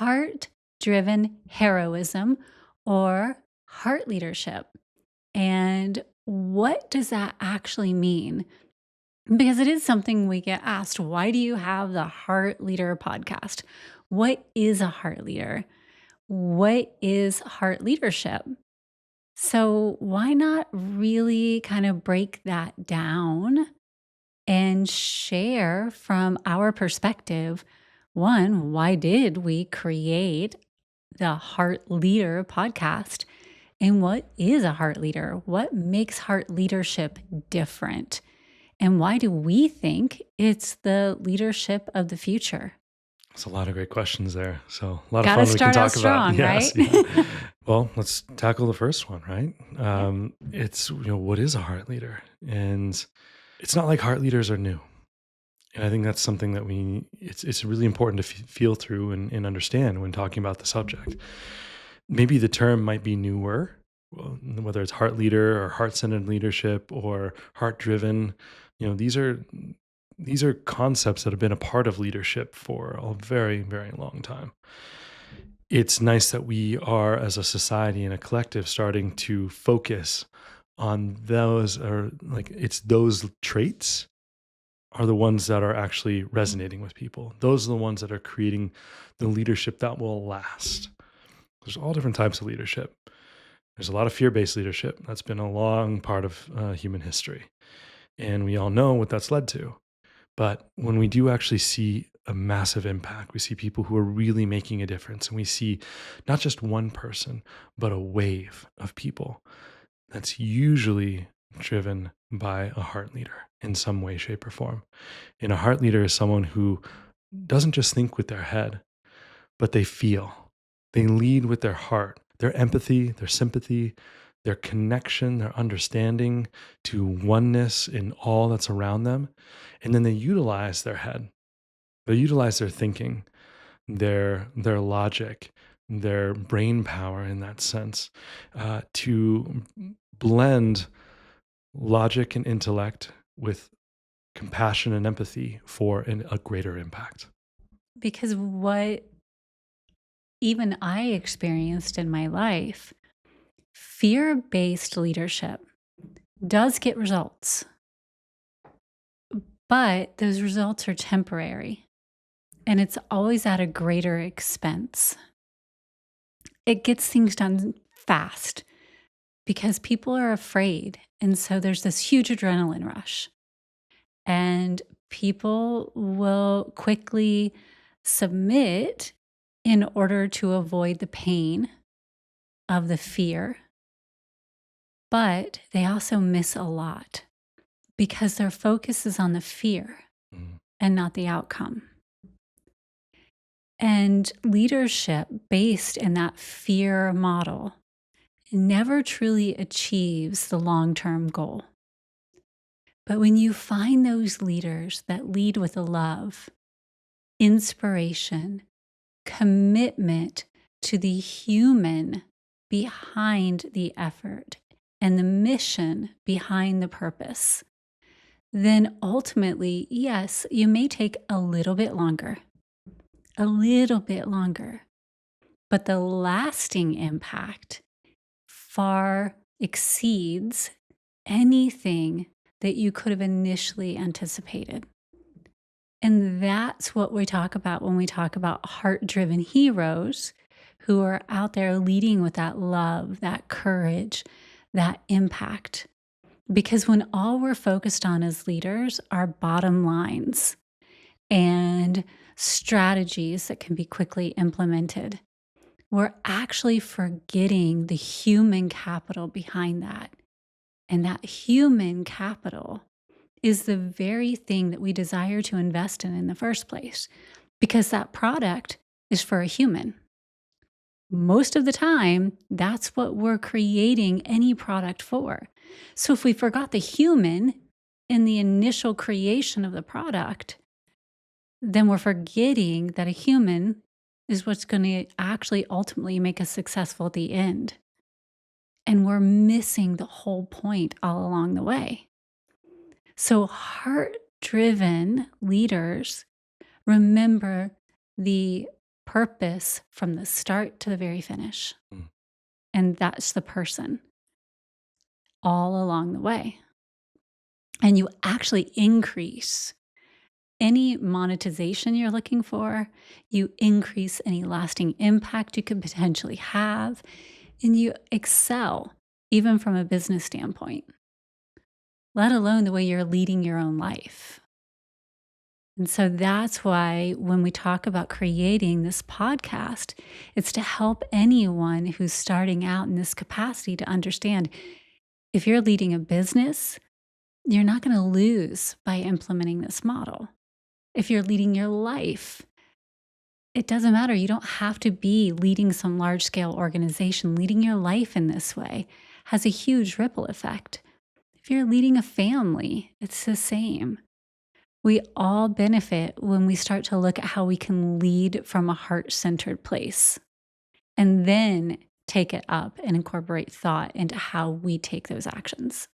heart driven heroism or heart leadership. And what does that actually mean? Because it is something we get asked. Why do you have the Heart Leader podcast? What is a heart leader? What is heart leadership? So, why not really kind of break that down and share from our perspective? One, why did we create the Heart Leader podcast? And what is a heart leader? What makes heart leadership different? And why do we think it's the leadership of the future? It's a lot of great questions there. So a lot of Got to fun we can start out talk about. strong, Yes, right? yeah. Well, let's tackle the first one, right? Yeah. It's what is a heart leader, and it's not like heart leaders are new. And I think that's something that it's really important to feel through and understand when talking about the subject. Maybe the term might be newer, well, whether it's heart leader or heart centered leadership or heart driven. These are concepts that have been a part of leadership for a very, very long time. It's nice that we are, as a society and a collective, starting to focus on those, or like it's those traits are the ones that are actually resonating with people. Those are the ones that are creating the leadership that will last. There's all different types of leadership. There's a lot of fear-based leadership. That's been a long part of human history. And we all know what that's led to. But when we do actually see a massive impact, we see people who are really making a difference, and we see not just one person, but a wave of people, that's usually driven by a heart leader in some way, shape, or form. And a heart leader is someone who doesn't just think with their head, but they feel. They lead with their heart, their empathy, their sympathy, their connection, their understanding to oneness in all that's around them. And then they utilize their head. They utilize their thinking, their logic, their brain power in that sense, to blend logic and intellect with compassion and empathy for a greater impact. Because what even I experienced in my life, fear based leadership does get results, but those results are temporary and it's always at a greater expense. It gets things done fast because people are afraid. And so there's this huge adrenaline rush, and people will quickly submit in order to avoid the pain of the fear. But they also miss a lot because their focus is on the fear Mm. and not the outcome. And leadership based in that fear model never truly achieves the long-term goal. But when you find those leaders that lead with love, inspiration, commitment to the human behind the effort and the mission behind the purpose, then ultimately, yes, you may take a little bit longer, but the lasting impact far exceeds anything that you could have initially anticipated. And that's what we talk about when we talk about heart-driven heroes who are out there leading with that love, that courage, that impact. Because when all we're focused on as leaders are bottom lines and strategies that can be quickly implemented, we're actually forgetting the human capital behind that. And that human capital is the very thing that we desire to invest in the first place, because that product is for a human. Most of the time, that's what we're creating any product for. So if we forgot the human in the initial creation of the product, then we're forgetting that a human is what's going to actually ultimately make us successful at the end. And we're missing the whole point all along the way. So heart-driven leaders remember the purpose from the start to the very finish. Mm. And that's the person all along the way. And you actually increase any monetization you're looking for, you increase any lasting impact you could potentially have, and you excel even from a business standpoint, let alone the way you're leading your own life. And so that's why when we talk about creating this podcast, it's to help anyone who's starting out in this capacity to understand if you're leading a business, you're not going to lose by implementing this model. If you're leading your life, it doesn't matter. You don't have to be leading some large scale organization. Leading your life in this way has a huge ripple effect. If you're leading a family, it's the same. We all benefit when we start to look at how we can lead from a heart centered place and then take it up and incorporate thought into how we take those actions.